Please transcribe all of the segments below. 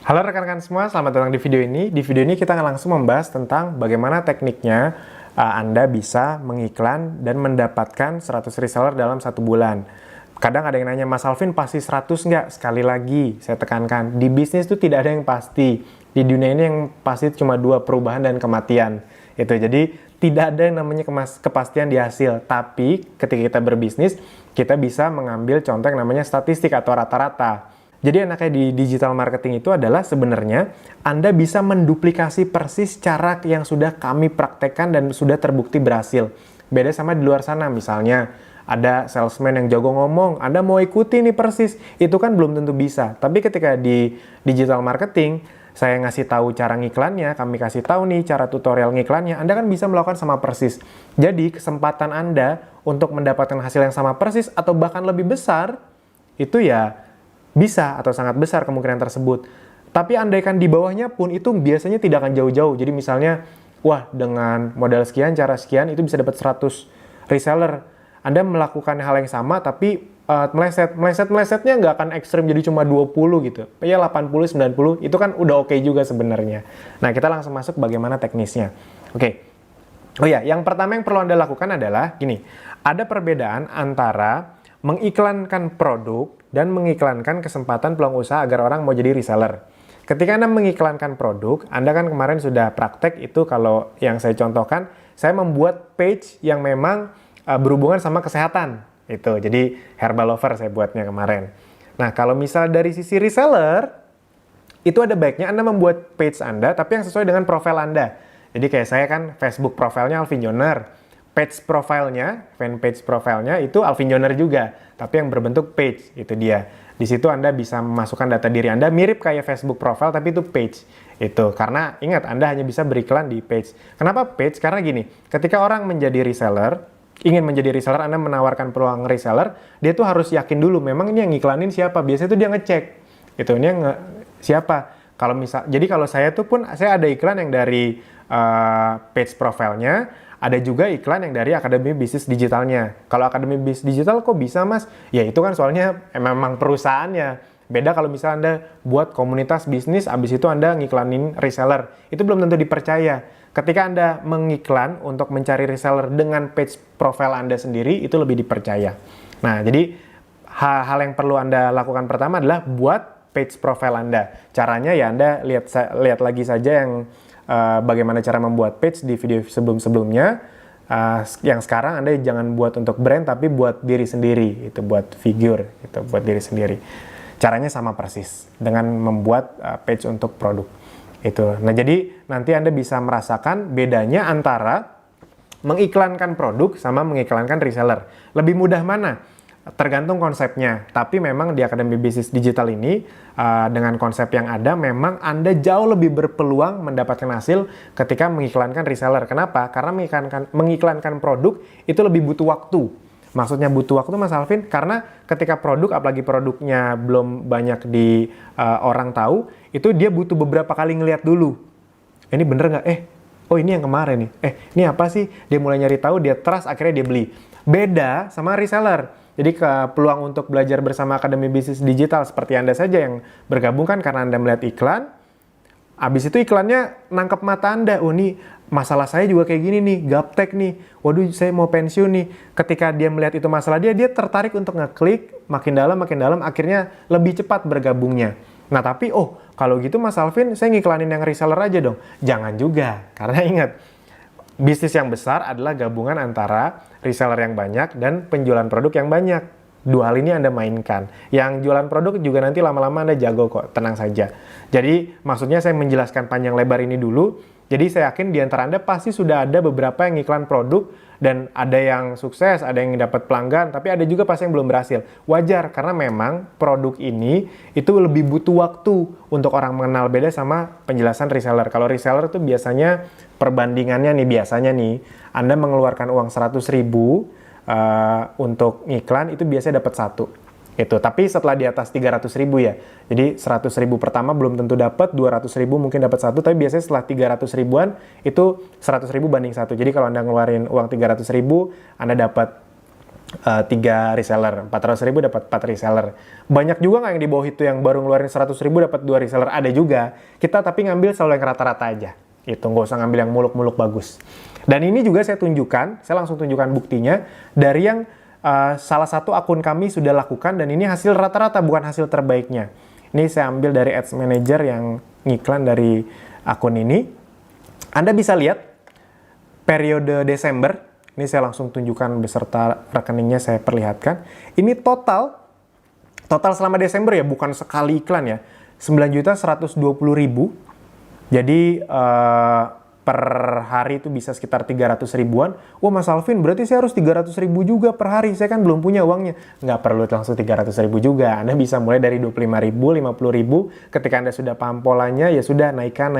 Halo rekan-rekan semua, selamat datang di video ini. Di video ini kita akan langsung membahas tentang bagaimana tekniknya Anda bisa mengiklan dan mendapatkan 100 reseller dalam 1 bulan. Kadang ada yang nanya, Mas Alvin pasti 100 nggak? Sekali lagi, saya tekankan, di bisnis itu tidak ada yang pasti. Di dunia ini yang pasti cuma 2, perubahan dan kematian. Jadi tidak ada yang namanya kepastian di hasil. Tapi ketika kita berbisnis, kita bisa mengambil contoh yang namanya statistik atau rata-rata. Jadi enaknya di digital marketing itu adalah sebenarnya Anda bisa menduplikasi persis cara yang sudah kami praktekkan dan sudah terbukti berhasil. Beda sama di luar sana, misalnya ada salesman yang jago ngomong, Anda mau ikuti nih persis, itu kan belum tentu bisa. Tapi ketika di digital marketing, saya ngasih tahu cara ngiklannya, kami kasih tahu nih cara tutorial ngiklannya, Anda kan bisa melakukan sama persis. Jadi kesempatan Anda untuk mendapatkan hasil yang sama persis atau bahkan lebih besar, itu ya bisa atau sangat besar kemungkinan tersebut. Tapi andaikan di bawahnya pun itu biasanya tidak akan jauh-jauh. Jadi misalnya, wah dengan modal sekian, cara sekian, itu bisa dapat 100 reseller. Anda melakukan hal yang sama tapi melesetnya nggak akan ekstrim jadi cuma 20 gitu. Ya 80, 90, itu kan udah oke juga sebenarnya. Nah kita langsung masuk bagaimana teknisnya. Oke. Oh ya, yang pertama yang perlu Anda lakukan adalah gini. Ada perbedaan antara mengiklankan produk dan mengiklankan kesempatan peluang usaha agar orang mau jadi reseller. Ketika Anda mengiklankan produk, Anda kan kemarin sudah praktek itu kalau yang saya contohkan, saya membuat page yang memang berhubungan sama kesehatan. Itu, jadi Herbal Lover saya buatnya kemarin. Nah, kalau misal dari sisi reseller, itu ada baiknya Anda membuat page Anda, tapi yang sesuai dengan profil Anda. Jadi kayak saya kan Facebook profilnya Alvin Joner. Page profilnya, fanpage profilnya itu Alvin Joner juga, tapi yang berbentuk page, itu dia. Di situ Anda bisa memasukkan data diri Anda, mirip kayak Facebook profile, tapi itu page. Itu, karena ingat, Anda hanya bisa beriklan di page. Kenapa page? Karena gini, ketika orang menjadi reseller, ingin menjadi reseller, Anda menawarkan peluang reseller, dia tuh harus yakin dulu, memang ini yang ngiklanin siapa? Biasanya tuh dia ngecek, ini yang siapa? Jadi kalau saya tuh pun, saya ada iklan yang dari page profilnya, ada juga iklan yang dari Akademi Bisnis Digitalnya. Kalau Akademi Bisnis Digital kok bisa mas? Ya itu kan soalnya memang perusahaannya. Beda kalau misalnya Anda buat komunitas bisnis, abis itu Anda ngiklanin reseller. Itu belum tentu dipercaya. Ketika Anda mengiklan untuk mencari reseller dengan page profile Anda sendiri, itu lebih dipercaya. Nah, jadi hal yang perlu Anda lakukan pertama adalah buat page profile Anda. Caranya ya Anda lihat lagi saja yang bagaimana cara membuat page di video sebelum-sebelumnya. Yang sekarang Anda jangan buat untuk brand tapi buat diri sendiri, itu buat figure, itu buat diri sendiri. Caranya sama persis dengan membuat page untuk produk. Itu. Nah, jadi nanti Anda bisa merasakan bedanya antara mengiklankan produk sama mengiklankan reseller. Lebih mudah mana? Tergantung konsepnya, tapi memang di Akademi Bisnis Digital ini dengan konsep yang ada memang Anda jauh lebih berpeluang mendapatkan hasil ketika mengiklankan reseller. Kenapa? Karena mengiklankan produk itu lebih butuh waktu. Maksudnya butuh waktu Mas Alvin, karena ketika produk, apalagi produknya belum banyak di orang tahu, itu dia butuh beberapa kali ngelihat dulu. Ini bener nggak? Oh ini yang kemarin nih. Ini apa sih? Dia mulai nyari tahu, dia trust, akhirnya dia beli. Beda sama reseller. Jadi peluang untuk belajar bersama Akademi Bisnis Digital seperti Anda saja yang bergabung kan karena Anda melihat iklan, habis itu iklannya nangkep mata Anda, oh nih masalah saya juga kayak gini nih, gaptek nih, waduh saya mau pensiun nih. Ketika dia melihat itu masalah dia tertarik untuk ngeklik, makin dalam, akhirnya lebih cepat bergabungnya. Nah tapi, kalau gitu Mas Alvin, saya ngiklanin yang reseller aja dong. Jangan juga, karena ingat, bisnis yang besar adalah gabungan antara reseller yang banyak dan penjualan produk yang banyak. Dua hal ini Anda mainkan. Yang jualan produk juga nanti lama-lama Anda jago kok, tenang saja. Jadi maksudnya saya menjelaskan panjang lebar ini dulu. Jadi saya yakin di antara Anda pasti sudah ada beberapa yang iklan produk dan ada yang sukses, ada yang dapat pelanggan, tapi ada juga pasti yang belum berhasil. Wajar, karena memang produk ini itu lebih butuh waktu untuk orang mengenal, beda sama penjelasan reseller. Kalau reseller itu biasanya perbandingannya nih, biasanya nih, Anda mengeluarkan uang 100.000 untuk ngiklan, itu biasanya dapat 1. Itu, tapi setelah di atas 300.000 ya. Jadi 100.000 pertama belum tentu dapat, 200.000 mungkin dapat 1, tapi biasanya setelah 300 ribuan itu 100.000 banding 1. Jadi kalau Anda ngeluarin uang 300.000, Anda dapat 3 reseller, 400.000 dapat 4 reseller. Banyak juga nggak yang di bawah itu yang baru ngeluarin 100.000 dapat 2 reseller? Ada juga. Kita tapi ngambil selalu yang rata-rata aja. Itu nggak usah ngambil yang muluk-muluk bagus. Dan ini juga saya tunjukkan, saya langsung tunjukkan buktinya dari yang salah satu akun kami sudah lakukan, dan ini hasil rata-rata, bukan hasil terbaiknya. Ini saya ambil dari Ads Manager yang ngiklan dari akun ini. Anda bisa lihat periode Desember. Ini saya langsung tunjukkan beserta rekeningnya, saya perlihatkan. Ini total selama Desember ya, bukan sekali iklan ya. 9.120.000. Jadi per hari itu bisa sekitar 300 ribuan. Wah Mas Alvin, berarti saya harus 300 ribu juga per hari. Saya kan belum punya uangnya. Nggak perlu langsung 300 ribu juga. Anda bisa mulai dari 25 ribu, 50 ribu. Ketika Anda sudah paham polanya, ya sudah naikkan.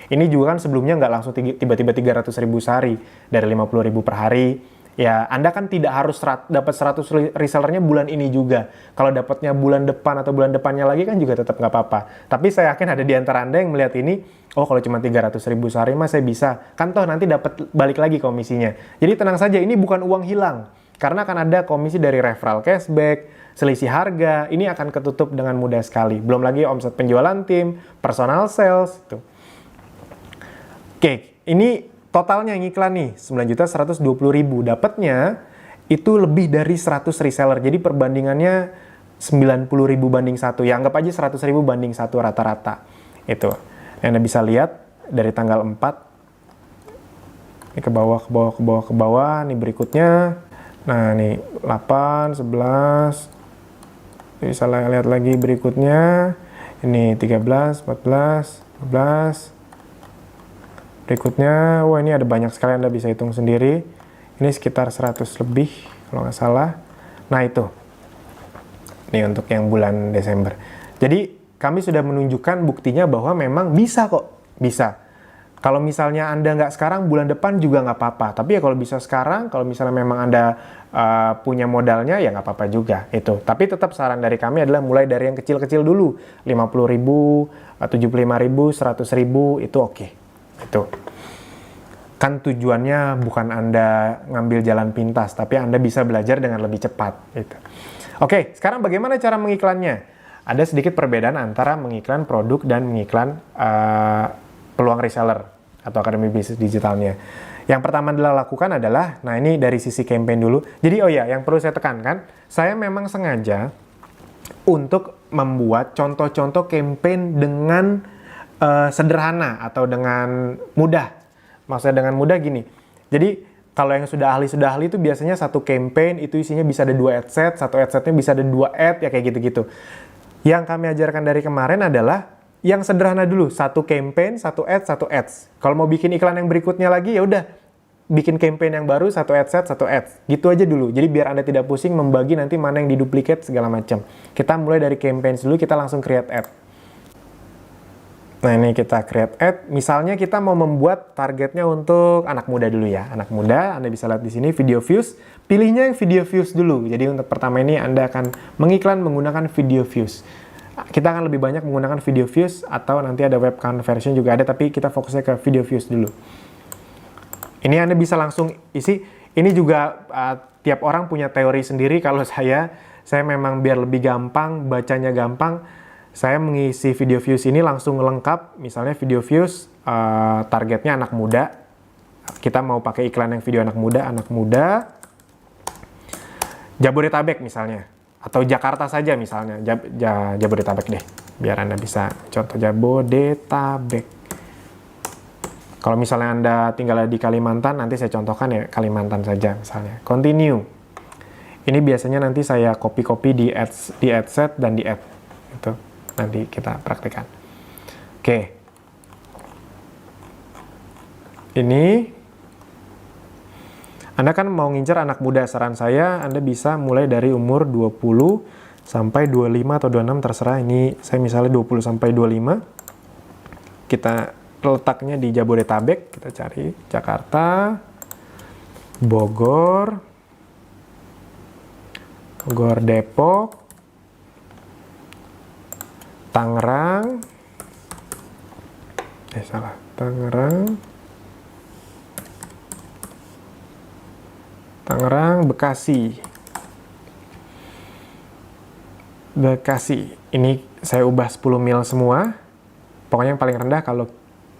Ini juga kan sebelumnya nggak langsung tiba-tiba 300 ribu sehari. Dari 50 ribu per hari. Ya, Anda kan tidak harus dapat 100 resellernya bulan ini juga. Kalau dapatnya bulan depan atau bulan depannya lagi kan juga tetap nggak apa-apa. Tapi saya yakin ada di antara Anda yang melihat ini, oh kalau cuma 300 ribu sehari mah saya bisa. Kan toh nanti dapat balik lagi komisinya. Jadi tenang saja, ini bukan uang hilang. Karena akan ada komisi dari referral cashback, selisih harga, ini akan ketutup dengan mudah sekali. Belum lagi omset penjualan tim, personal sales. Tuh. Oke, ini totalnya yang iklan nih, 9.120.000. Dapatnya itu lebih dari 100 reseller. Jadi perbandingannya 90.000 banding 1. Ya anggap aja 100.000 banding 1 rata-rata. Itu. Anda bisa lihat dari tanggal 4. Ini ke bawah. Ini berikutnya. Nah, nih 8, 11. Bisa lihat lagi berikutnya. Ini 13, 14, 15. Berikutnya, wah ini ada banyak sekali, Anda bisa hitung sendiri. Ini sekitar 100 lebih, kalau nggak salah. Nah itu, ini untuk yang bulan Desember. Jadi kami sudah menunjukkan buktinya bahwa memang bisa kok, bisa. Kalau misalnya Anda nggak sekarang, bulan depan juga nggak apa-apa. Tapi ya kalau bisa sekarang, kalau misalnya memang Anda punya modalnya, ya nggak apa-apa juga. Itu. Tapi tetap saran dari kami adalah mulai dari yang kecil-kecil dulu. 50.000, 75.000, 100.000, itu oke. Itu kan tujuannya bukan Anda ngambil jalan pintas, tapi Anda bisa belajar dengan lebih cepat gitu. Oke, sekarang bagaimana cara mengiklannya? Ada sedikit perbedaan antara mengiklan produk dan mengiklan peluang reseller atau akademi bisnis digitalnya. Yang pertama lakukan adalah, nah ini dari sisi campaign dulu. Jadi oh ya, yang perlu saya tekankan, saya memang sengaja untuk membuat contoh-contoh campaign dengan sederhana atau dengan mudah. Maksudnya dengan mudah gini. Jadi kalau yang sudah ahli itu biasanya satu campaign itu isinya bisa ada 2 ad set, satu ad setnya bisa ada 2 ad, ya kayak gitu-gitu. Yang kami ajarkan dari kemarin adalah yang sederhana dulu, satu campaign, satu ads. Kalau mau bikin iklan yang berikutnya lagi, ya udah bikin campaign yang baru, satu ad set, satu ads. Gitu aja dulu. Jadi biar Anda tidak pusing membagi nanti mana yang diduplikat segala macam. Kita mulai dari campaign dulu, kita langsung create ad. Nah ini kita create ad, misalnya kita mau membuat targetnya untuk anak muda dulu ya. Anak muda, Anda bisa lihat di sini video views, pilihnya yang video views dulu. Jadi untuk pertama ini Anda akan mengiklan menggunakan video views. Kita akan lebih banyak menggunakan video views atau nanti ada web conversion juga ada, tapi kita fokusnya ke video views dulu. Ini Anda bisa langsung isi, ini juga tiap orang punya teori sendiri. Kalau saya memang biar lebih gampang, bacanya gampang, saya mengisi video views ini langsung lengkap. Misalnya video views targetnya anak muda. Kita mau pakai iklan yang video anak muda. Jabodetabek misalnya. Atau Jakarta saja misalnya. Jabodetabek deh. Biar Anda bisa contoh Jabodetabek. Kalau misalnya Anda tinggal di Kalimantan, nanti saya contohkan ya Kalimantan saja misalnya. Continue. Ini biasanya nanti saya copy-copy di ad set dan di ad. Gitu. Nanti kita praktekkan. Oke. Ini Anda kan mau ngincer anak muda, saran saya Anda bisa mulai dari umur 20 sampai 25 atau 26 terserah. Ini saya misalnya 20 sampai 25. Kita letaknya di Jabodetabek, kita cari Jakarta, Bogor, Depok, Tangerang, Tangerang, Tangerang, Bekasi. Bekasi. Ini saya ubah 10 mil semua. Pokoknya yang paling rendah kalau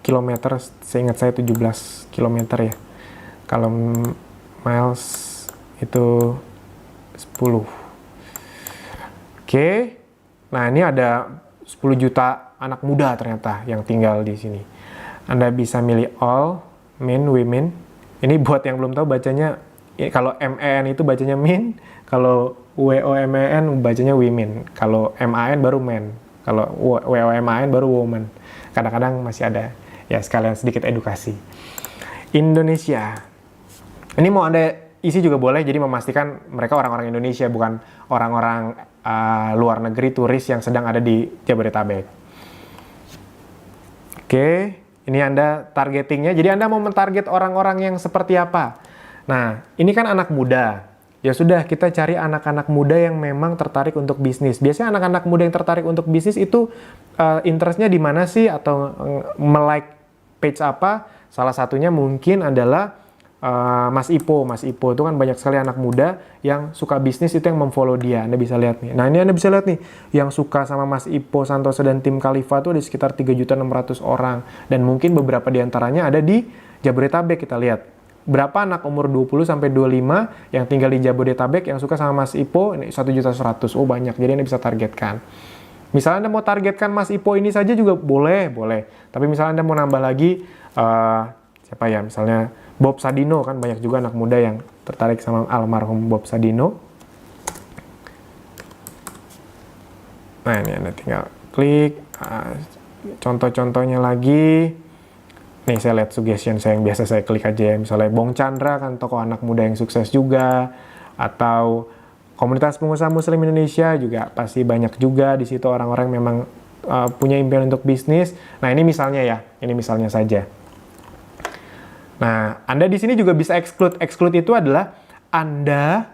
kilometer, seingat saya 17 kilometer ya. Kalau miles itu 10. Oke. Nah, ini ada 10 juta anak muda ternyata yang tinggal di sini. Anda bisa milih all, men, women. Ini buat yang belum tahu bacanya, kalau MEN itu bacanya min, kalau WOMEN bacanya women, kalau MAN baru men, kalau WOMAN baru woman. Kadang-kadang masih ada, ya sekalian sedikit edukasi. Indonesia. Ini mau Anda isi juga boleh, jadi memastikan mereka orang-orang Indonesia, bukan orang-orang luar negeri, turis yang sedang ada di Jabodetabek. Oke, ini Anda targetingnya, jadi Anda mau mentarget orang-orang yang seperti apa? Nah, ini kan anak muda. Ya sudah, kita cari anak-anak muda yang memang tertarik untuk bisnis. Biasanya anak-anak muda yang tertarik untuk bisnis itu interestnya di mana sih? Atau melike page apa? Salah satunya mungkin adalah Mas Ipo. Mas Ipo itu kan banyak sekali anak muda yang suka bisnis, itu yang memfollow dia. Anda bisa lihat nih. Nah, ini Anda bisa lihat nih, yang suka sama Mas Ipo Santoso dan tim Khalifa itu ada sekitar 3.600.000 orang. Dan mungkin beberapa diantaranya ada di Jabodetabek. Kita lihat. Berapa anak umur 20-25 yang tinggal di Jabodetabek yang suka sama Mas Ipo? Ini 1.100.000. Oh, banyak. Jadi Anda bisa targetkan. Misalnya Anda mau targetkan Mas Ipo ini saja juga boleh. Tapi misalnya Anda mau nambah lagi, siapa ya? Misalnya Bob Sadino, kan banyak juga anak muda yang tertarik sama almarhum Bob Sadino. Nah, ini Anda tinggal klik. Contoh-contohnya lagi. Nih, saya lihat suggestion saya yang biasa saya klik aja ya. Misalnya Bong Chandra, kan tokoh anak muda yang sukses juga. Atau komunitas pengusaha muslim Indonesia juga pasti banyak juga di situ orang-orang memang punya impian untuk bisnis. Nah, ini misalnya ya. Ini misalnya saja. Nah, Anda di sini juga bisa exclude. Exclude itu adalah Anda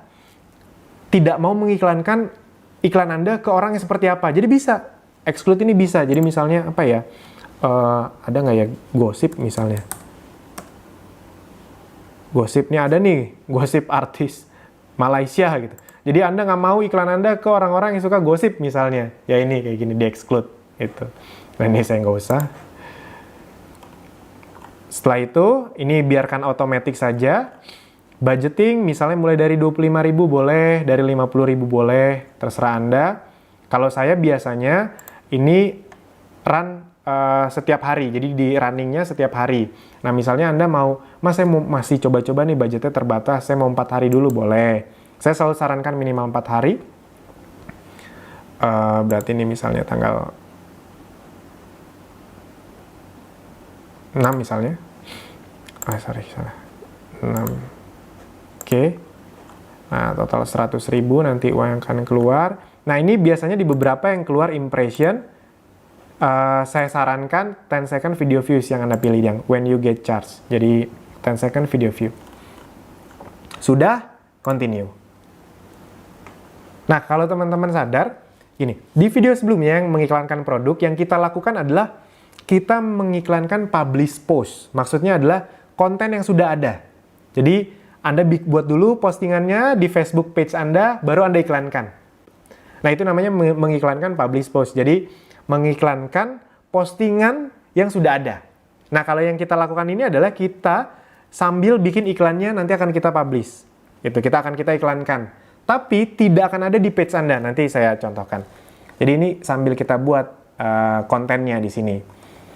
tidak mau mengiklankan iklan Anda ke orang yang seperti apa. Jadi bisa. Exclude ini bisa. Jadi misalnya apa ya? Ada nggak ya gosip misalnya? Gosipnya ada nih. Gosip artis Malaysia gitu. Jadi Anda nggak mau iklan Anda ke orang-orang yang suka gosip misalnya. Ya ini kayak gini, di-exclude. Gitu. Nah, ini saya nggak usah. Setelah itu, ini biarkan otomatis saja. Budgeting misalnya mulai dari 25.000 boleh, dari 50.000 boleh, terserah Anda. Kalau saya biasanya ini run setiap hari, jadi di runningnya setiap hari. Nah, misalnya Anda mau, Mas saya masih coba-coba nih, budgetnya terbatas, saya mau 4 hari dulu, boleh. Saya selalu sarankan minimal 4 hari. Berarti ini misalnya tanggal 6 misalnya. Salah. 6. Oke. Nah, total 100.000 nanti uang yang akan keluar. Nah, ini biasanya di beberapa yang keluar impression, saya sarankan 10 second video views yang Anda pilih, yang when you get charged. Jadi 10 second video view. Sudah, continue. Nah, kalau teman-teman sadar, gini, di video sebelumnya yang mengiklankan produk, yang kita lakukan adalah kita mengiklankan publish post. Maksudnya adalah konten yang sudah ada. Jadi, Anda buat dulu postingannya di Facebook page Anda, baru Anda iklankan. Nah, itu namanya mengiklankan publish post. Jadi, mengiklankan postingan yang sudah ada. Nah, kalau yang kita lakukan ini adalah kita sambil bikin iklannya nanti akan kita publish. Itu kita iklankan. Tapi tidak akan ada di page Anda. Nanti saya contohkan. Jadi ini sambil kita buat kontennya di sini.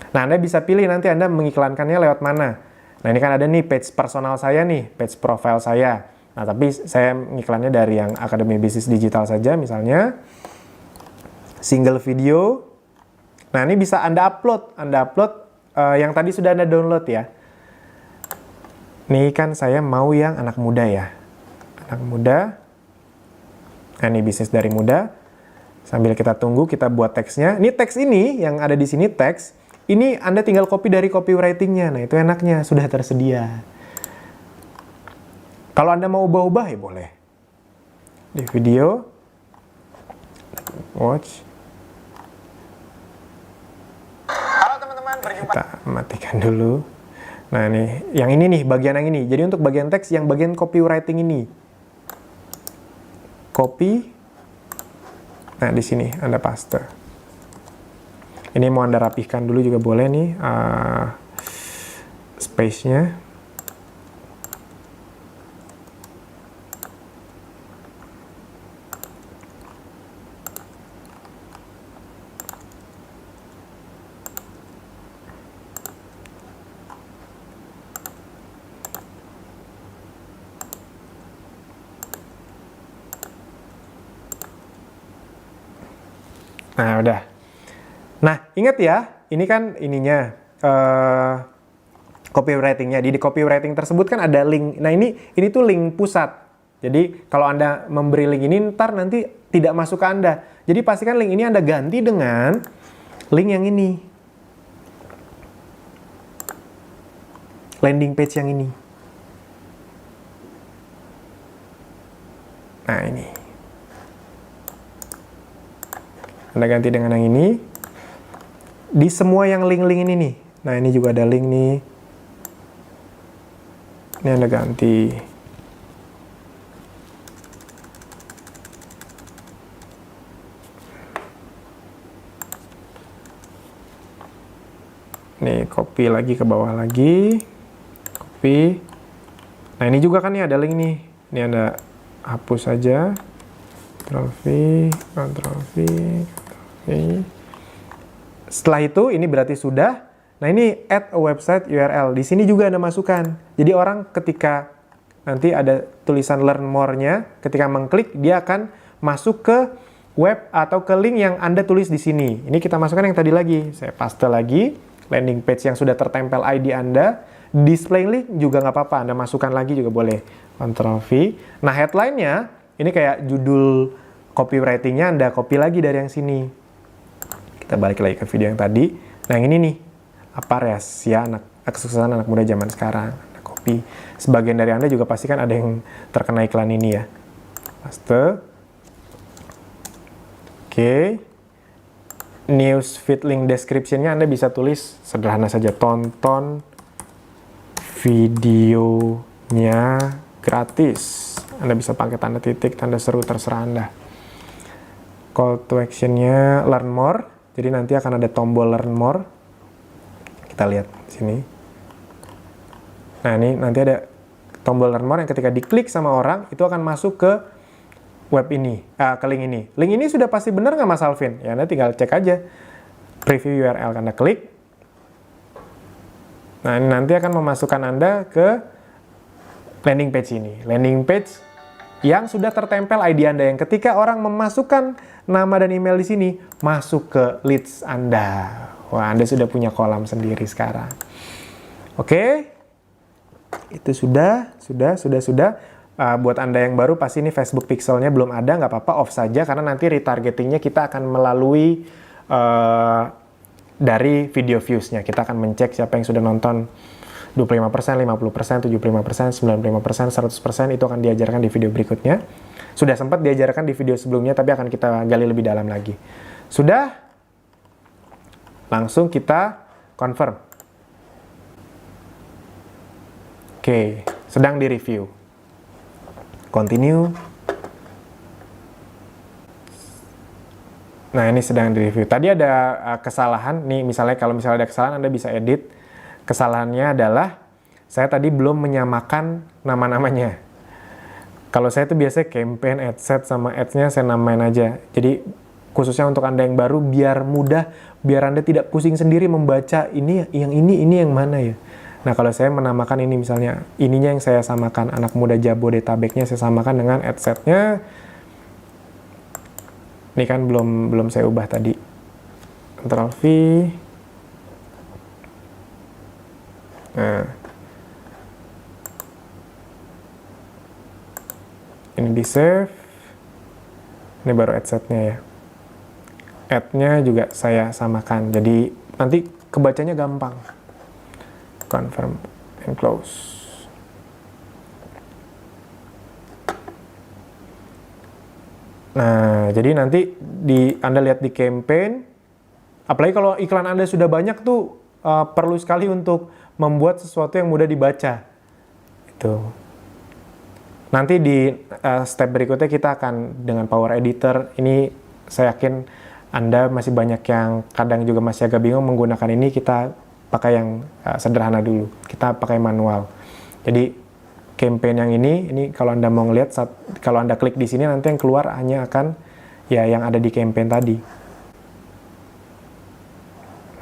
Nah, Anda bisa pilih nanti Anda mengiklankannya lewat mana. Nah, ini kan ada nih page personal saya nih, page profile saya. Nah, tapi saya mengiklannya dari yang Akademi Bisnis Digital saja, misalnya. Single video. Nah, ini bisa Anda upload. Yang tadi sudah Anda download ya. Nih kan saya mau yang anak muda ya. Anak muda. Nah, ini bisnis dari muda. Sambil kita tunggu, kita buat teksnya. Ini teks ini, yang ada di sini teks. Ini Anda tinggal copy dari copywriting-nya. Nah, itu enaknya, sudah tersedia. Kalau Anda mau ubah-ubah, ya boleh. Di video. Watch. Halo teman-teman, berjumpa. Kita matikan dulu. Nah nih, yang ini nih, bagian yang ini. Jadi untuk bagian teks, yang bagian copywriting ini. Copy. Nah di sini Anda paste. Ini mau Anda rapihkan dulu juga boleh nih, space-nya. Nah, udah. Nah, ingat ya, ini kan ininya, copywriting-nya. Di copywriting tersebut kan ada link. Nah, ini tuh link pusat. Jadi, kalau Anda memberi link ini, ntar nanti tidak masuk ke Anda. Jadi, pastikan link ini Anda ganti dengan link yang ini. Landing page yang ini. Nah, ini. Anda ganti dengan yang ini. Di semua yang link-link ini nih. Nah, ini juga ada link nih. Ini Anda ganti. Nih, copy lagi ke bawah lagi. Copy. Nah, ini juga kan nih ada link nih. Ini Anda hapus saja. Ctrl V, Ctrl V, Ctrl V. Setelah itu, ini berarti sudah. Nah, ini add a website URL. Di sini juga Anda masukkan. Jadi orang ketika nanti ada tulisan learn more-nya, ketika mengklik, dia akan masuk ke web atau ke link yang Anda tulis di sini. Ini kita masukkan yang tadi lagi. Saya paste lagi. Landing page yang sudah tertempel ID Anda. Display link juga nggak apa-apa. Anda masukkan lagi juga boleh. Ctrl V. Nah, headline-nya, ini kayak judul copywriting-nya Anda copy lagi dari yang sini. Kita balik lagi ke video yang tadi. Nah, yang ini nih. Apa rahasia kesuksesan anak muda zaman sekarang? Anda copy. Sebagian dari Anda juga pasti kan ada yang terkena iklan ini ya. Paste. Oke. News feed link description-nya Anda bisa tulis sederhana saja. Tonton videonya gratis. Anda bisa pakai tanda titik, tanda seru, terserah Anda. Call to action-nya learn more. Jadi nanti akan ada tombol learn more. Kita lihat di sini. Nah, ini nanti ada tombol learn more yang ketika diklik sama orang, itu akan masuk ke web ini, ke link ini. Link ini sudah pasti benar nggak Mas Alvin? Ya, Anda tinggal cek aja. Preview URL, Anda klik. Nah, ini nanti akan memasukkan Anda ke landing page ini. Landing page yang sudah tertempel ID Anda, yang ketika orang memasukkan nama dan email di sini, masuk ke leads Anda. Wah, Anda sudah punya kolam sendiri sekarang. Oke, itu sudah. Buat Anda yang baru, pasti ini Facebook Pixelnya belum ada, nggak apa-apa, off saja, karena nanti retargetingnya kita akan melalui dari video views-nya. Kita akan mencek siapa yang sudah nonton 25%, 50%, 75%, 95%, 100%, itu akan diajarkan di video berikutnya. Sudah sempat diajarkan di video sebelumnya, tapi akan kita gali lebih dalam lagi. Sudah? Langsung kita confirm. Oke, sedang di-review. Continue. Nah, ini sedang di-review. Tadi ada kesalahan. Nih, kalau misalnya ada kesalahan, Anda bisa edit. Kesalahannya adalah saya tadi belum menyamakan nama-namanya. Kalau saya tuh biasanya campaign, ad set, sama ads-nya saya namain aja. Jadi khususnya untuk Anda yang baru, biar mudah, biar Anda tidak pusing sendiri membaca ini yang mana ya. Nah, kalau saya menamakan ini misalnya, ininya yang saya samakan, anak muda Jabodetabeknya saya samakan dengan ad set-nya. Ini kan belum saya ubah tadi. Ctrl V. Nah, ini di save. Ini baru ad setnya ya. Ad-nya juga saya samakan, jadi nanti kebacanya gampang. Confirm and close. Nah, jadi nanti Anda lihat di campaign, apalagi kalau iklan Anda sudah banyak tuh, perlu sekali untuk membuat sesuatu yang mudah dibaca. Itu. Nanti di step berikutnya kita akan dengan Power Editor. Ini saya yakin Anda masih banyak yang kadang juga masih agak bingung menggunakan ini. Kita pakai yang sederhana dulu. Kita pakai manual. Jadi campaign yang ini kalau Anda mau ngelihat, kalau Anda klik di sini nanti yang keluar hanya akan ya yang ada di campaign tadi.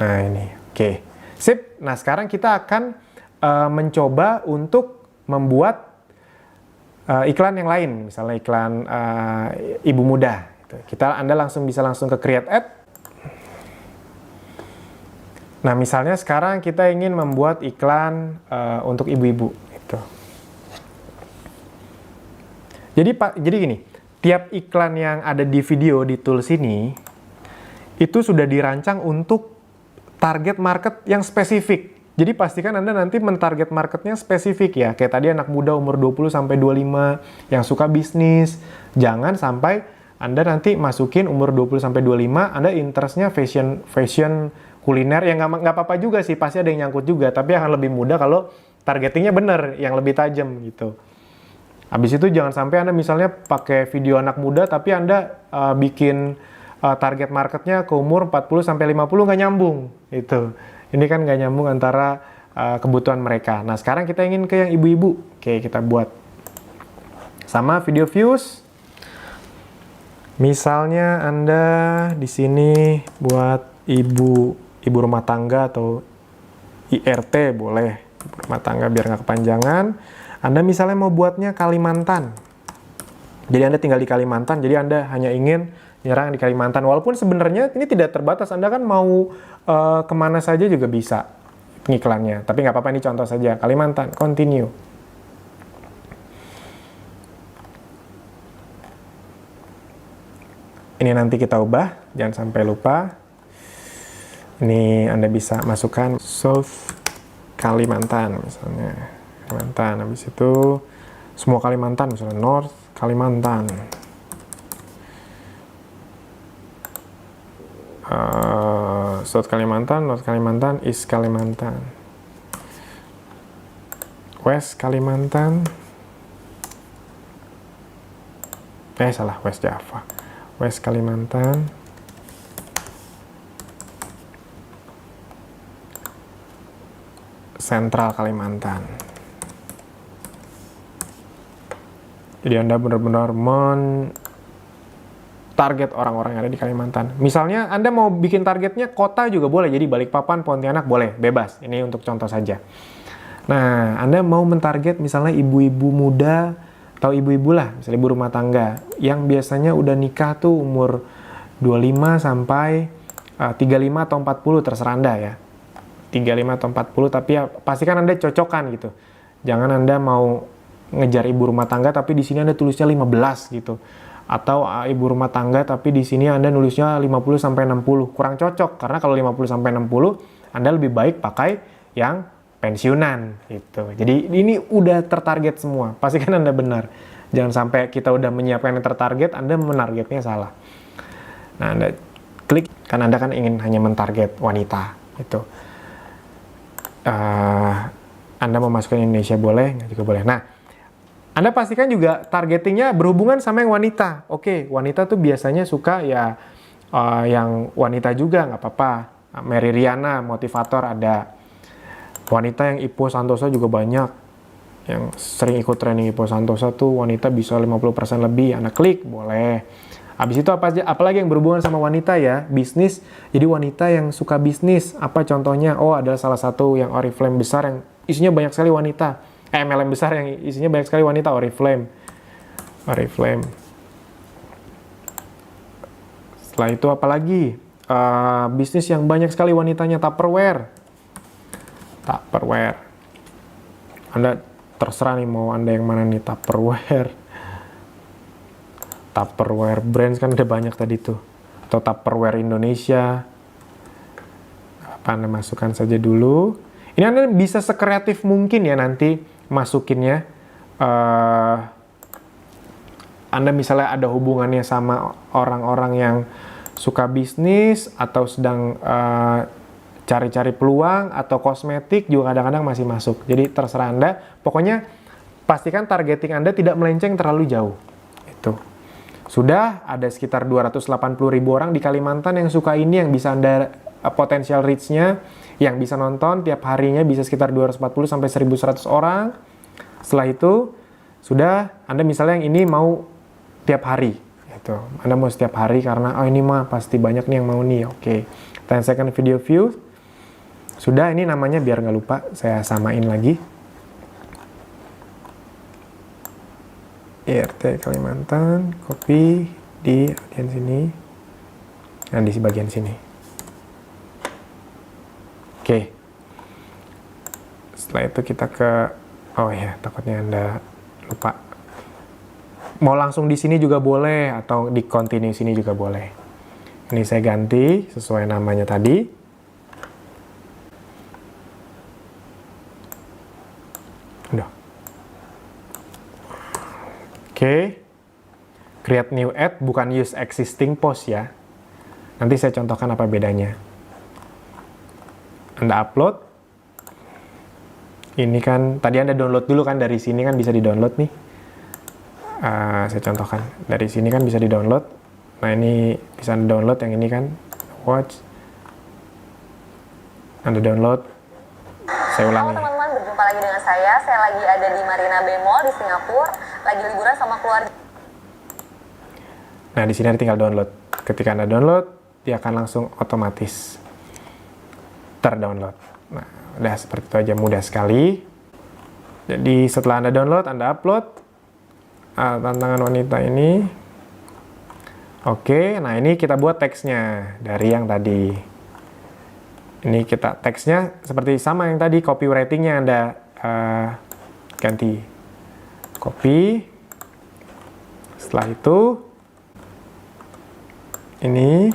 Nah ini, oke. Sip. Nah sekarang kita akan mencoba untuk membuat iklan yang lain, misalnya iklan ibu muda. Anda bisa langsung ke Create Ad. Nah, misalnya sekarang kita ingin membuat iklan untuk ibu-ibu. Gitu. Jadi gini, tiap iklan yang ada di video di tools ini itu sudah dirancang untuk target market yang spesifik. Jadi pastikan Anda nanti mentarget marketnya spesifik ya. Kayak tadi anak muda umur 20-25 yang suka bisnis. Jangan sampai Anda nanti masukin umur 20-25, Anda interestnya fashion kuliner. Ya nggak apa-apa juga sih, pasti ada yang nyangkut juga. Tapi akan lebih mudah kalau targetingnya bener, yang lebih tajam gitu. Habis itu jangan sampai Anda misalnya pakai video anak muda, tapi Anda bikin target marketnya ke umur 40-50 nggak nyambung gitu. Ini kan nggak nyambung antara kebutuhan mereka. Nah, sekarang kita ingin ke yang ibu-ibu. Oke, kita buat. Sama video views. Misalnya Anda di sini buat ibu rumah tangga atau IRT boleh. Ibu rumah tangga biar nggak kepanjangan. Anda misalnya mau buatnya Kalimantan. Jadi Anda tinggal di Kalimantan, jadi Anda hanya ingin nyerang di Kalimantan. Walaupun sebenarnya ini tidak terbatas, Anda kan mau kemana saja juga bisa pengiklannya. Tapi nggak apa-apa, ini contoh saja. Kalimantan, continue. Ini nanti kita ubah, jangan sampai lupa. Ini Anda bisa masukkan South Kalimantan misalnya. Kalimantan, habis itu semua Kalimantan, misalnya North Kalimantan. South Kalimantan, North Kalimantan, East Kalimantan, West Kalimantan, salah, West Java, West Kalimantan, Central Kalimantan. Jadi Anda benar-benar target orang-orang yang ada di Kalimantan. Misalnya Anda mau bikin targetnya kota juga boleh, jadi Balikpapan, Pontianak boleh, bebas. Ini untuk contoh saja. Nah, Anda mau mentarget misalnya ibu-ibu muda atau ibu-ibu lah, misalnya ibu rumah tangga yang biasanya udah nikah tuh umur 25 sampai 35 atau 40, terserah Anda ya. 35 atau 40, tapi ya pastikan Anda cocokkan gitu. Jangan Anda mau ngejar ibu rumah tangga tapi di sini Anda tulisnya 15 gitu. Atau ibu rumah tangga tapi di sini Anda nulisnya 50 sampai 60. Kurang cocok karena kalau 50 sampai 60 Anda lebih baik pakai yang pensiunan gitu. Jadi ini udah tertarget semua. Pastikan Anda benar. Jangan sampai kita udah menyiapkan yang tertarget, Anda menargetnya salah. Nah, Anda klik karena Anda kan ingin hanya mentarget wanita gitu. Anda mau masukin Indonesia boleh, nggak juga boleh. Nah, Anda pastikan juga targetingnya berhubungan sama yang wanita. Oke, wanita tuh biasanya suka ya yang wanita juga, nggak apa-apa. Mary Riana, motivator ada. Wanita yang Ipo Santosa juga banyak. Yang sering ikut training Ipo Santosa tuh wanita bisa 50% lebih. Anda klik, boleh. Habis itu apalagi yang berhubungan sama wanita ya, bisnis. Jadi wanita yang suka bisnis, apa contohnya? Oh, ada salah satu yang Oriflame besar yang isinya banyak sekali wanita. MLM besar yang isinya banyak sekali wanita, Oriflame. Setelah itu apalagi? Bisnis yang banyak sekali wanitanya, Tupperware. Anda terserah nih mau Anda yang mana nih, Tupperware brands kan ada banyak tadi tuh. Atau Tupperware Indonesia. Anda masukkan saja dulu. Ini Anda bisa sekreatif mungkin ya nanti masukinnya. Anda misalnya ada hubungannya sama orang-orang yang suka bisnis atau sedang cari-cari peluang atau kosmetik juga kadang-kadang masih masuk. Jadi terserah Anda. Pokoknya pastikan targeting Anda tidak melenceng terlalu jauh. Itu. Sudah ada sekitar 280.000 orang di Kalimantan yang suka ini, yang bisa Anda potensial reach-nya, yang bisa nonton tiap harinya bisa sekitar 240 sampai 1.100 orang. Setelah itu sudah Anda misalnya yang ini mau tiap hari. Gitu. Anda mau setiap hari karena ini mah pasti banyak nih yang mau nih. Oke. 10 second video view. Sudah, ini namanya biar nggak lupa, saya samain lagi. IRT Kalimantan, copy di bagian sini, dan di bagian sini. Oke. Setelah itu kita ke, oh ya, takutnya Anda lupa. Mau langsung di sini juga boleh, atau di continue sini juga boleh. Ini saya ganti sesuai namanya tadi. Udah. Oke. Create new ad bukan use existing post ya. Nanti saya contohkan apa bedanya. Anda upload. Ini kan tadi Anda download dulu kan, dari sini kan bisa di-download nih. Saya contohkan. Dari sini kan bisa di-download. Nah, ini bisa Anda download yang ini kan. Watch. Anda download. Saya ulangi. Halo teman-teman, berjumpa lagi dengan saya. Saya lagi ada di Marina Bay Mall di Singapura, lagi liburan sama keluarga. Nah, di sini Anda tinggal download. Ketika Anda download, dia akan langsung otomatis terdownload. Nah, udah seperti itu aja, mudah sekali. Jadi setelah Anda download, Anda upload tantangan wanita ini. Oke, nah ini kita buat teksnya dari yang tadi. Ini kita teksnya seperti sama yang tadi, copywritingnya Anda ganti. Copy. Setelah itu, ini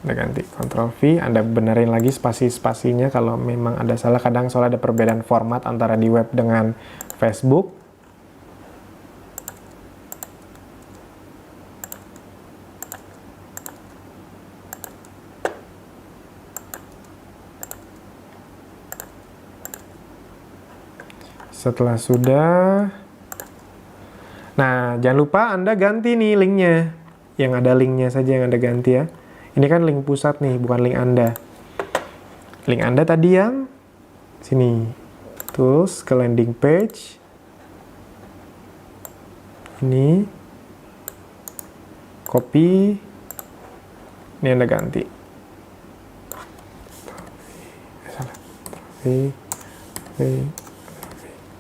Anda ganti Ctrl V, Anda benerin lagi spasi-spasinya kalau memang ada salah. Kadang soalnya ada perbedaan format antara di web dengan Facebook. Setelah sudah, nah jangan lupa Anda ganti nih linknya, yang ada linknya saja yang Anda ganti ya. Ini kan link pusat nih, bukan link Anda. Link Anda tadi yang sini, terus ke landing page, ini, copy, ini Anda ganti.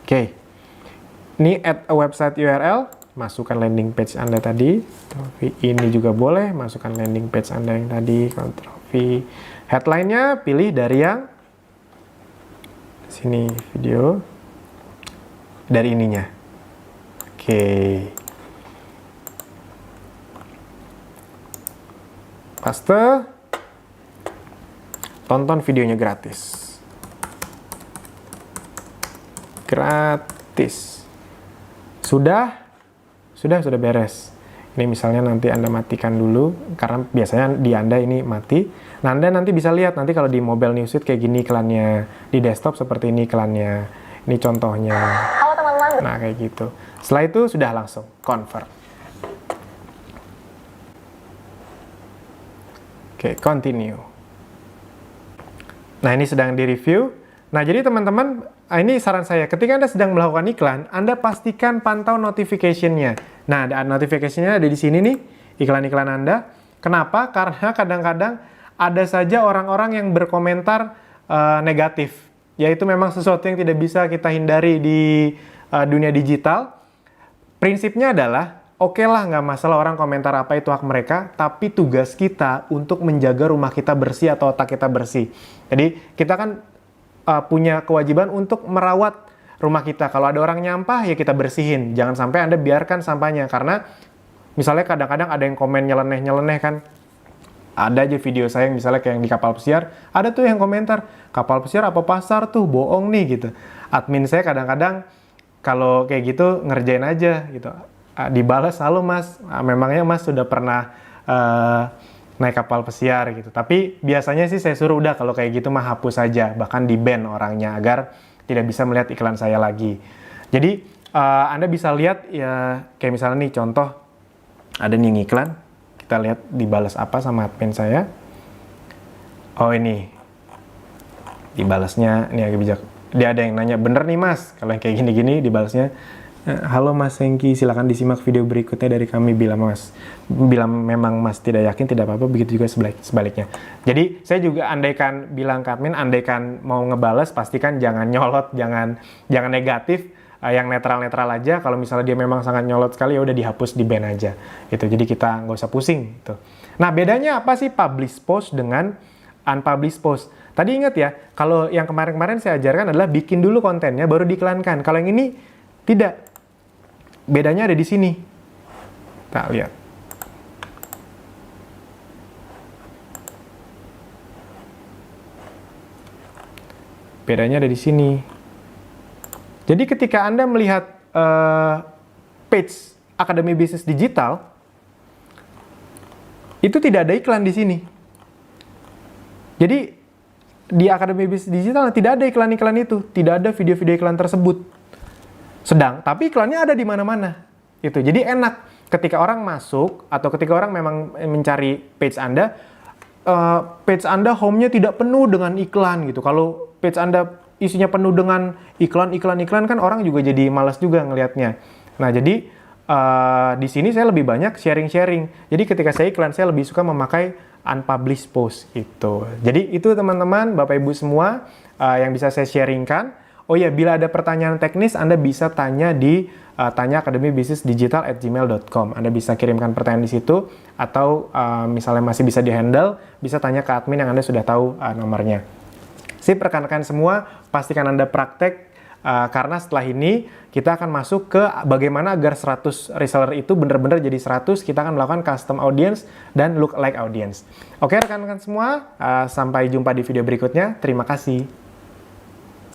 Oke, ini add a website URL, masukkan landing page Anda tadi. Ctrl V, ini juga boleh, masukkan landing page Anda yang tadi. Ctrl V, headline-nya pilih dari yang sini video, dari ininya. Oke. Paste, tonton videonya gratis. Gratis. Sudah beres. Ini misalnya nanti Anda matikan dulu, karena biasanya di Anda ini mati. Nah, Anda nanti bisa lihat nanti kalau di mobile newsfeed kayak gini iklannya, di desktop seperti ini iklannya. Ini contohnya. Halo teman-teman. Nah, kayak gitu. Setelah itu sudah langsung convert. Oke, continue. Nah, ini sedang di-review. Nah, jadi teman-teman, ini saran saya, ketika Anda sedang melakukan iklan, Anda pastikan pantau notification-nya. Nah, notification-nya ada di sini nih, iklan-iklan Anda. Kenapa? Karena kadang-kadang ada saja orang-orang yang berkomentar negatif. Yaitu memang sesuatu yang tidak bisa kita hindari di dunia digital. Prinsipnya adalah, oke lah, nggak masalah orang komentar apa, itu hak mereka, tapi tugas kita untuk menjaga rumah kita bersih atau otak kita bersih. Jadi, kita kan punya kewajiban untuk merawat rumah kita. Kalau ada orang nyampah, ya kita bersihin. Jangan sampai Anda biarkan sampahnya. Karena misalnya kadang-kadang ada yang komen nyeleneh-nyeleneh kan. Ada aja video saya yang misalnya kayak yang di kapal pesiar, ada tuh yang komentar, kapal pesiar apa pasar tuh, bohong nih gitu. Admin saya kadang-kadang kalau kayak gitu ngerjain aja gitu. Dibalas, halo mas, memangnya mas sudah pernah naik kapal pesiar gitu. Tapi biasanya sih saya suruh udah kalau kayak gitu mah hapus saja, bahkan di-ban orangnya agar tidak bisa melihat iklan saya lagi. Jadi Anda bisa lihat ya kayak misalnya nih contoh ada nih iklan, kita lihat dibalas apa sama admin saya. Oh ini dibalasnya ini agak bijak. Dia ada yang nanya, bener nih mas, kalau yang kayak gini-gini dibalasnya, halo Mas Hengki, silakan disimak video berikutnya dari kami. Bila memang Mas tidak yakin, tidak apa-apa, begitu juga sebaliknya. Jadi saya juga andaikan bilang ke admin, andaikan mau ngebales, pastikan jangan nyolot, jangan negatif, yang netral-netral aja. Kalau misalnya dia memang sangat nyolot sekali, ya udah dihapus, di-ban aja. Gitu. Jadi kita nggak usah pusing. Gitu. Nah bedanya apa sih publish post dengan unpublish post? Tadi ingat ya, kalau yang kemarin-kemarin saya ajarkan adalah bikin dulu kontennya, baru diiklankan. Kalau yang ini tidak. Bedanya ada di sini. Kita lihat. Bedanya ada di sini. Jadi ketika Anda melihat page Akademi Bisnis Digital, itu tidak ada iklan di sini. Jadi di Akademi Bisnis Digital tidak ada iklan-iklan itu, tidak ada video-video iklan tersebut. Tapi iklannya ada di mana-mana. Itu. Jadi enak ketika orang masuk atau ketika orang memang mencari page Anda home-nya tidak penuh dengan iklan gitu. Kalau page Anda isinya penuh dengan iklan kan orang juga jadi malas juga ngelihatnya. Nah, jadi di sini saya lebih banyak sharing-sharing. Jadi ketika saya iklan, saya lebih suka memakai unpublished post itu. Jadi itu teman-teman, Bapak Ibu semua yang bisa saya sharingkan. Oh ya, bila ada pertanyaan teknis, Anda bisa tanya di tanya akademibisnisdigital@gmail.com. Anda bisa kirimkan pertanyaan di situ, atau misalnya masih bisa di-handle, bisa tanya ke admin yang Anda sudah tahu nomornya. Sip, rekan-rekan semua, pastikan Anda praktek, karena setelah ini kita akan masuk ke bagaimana agar 100 reseller itu benar-benar jadi 100, kita akan melakukan custom audience dan lookalike audience. Oke rekan-rekan semua, sampai jumpa di video berikutnya. Terima kasih.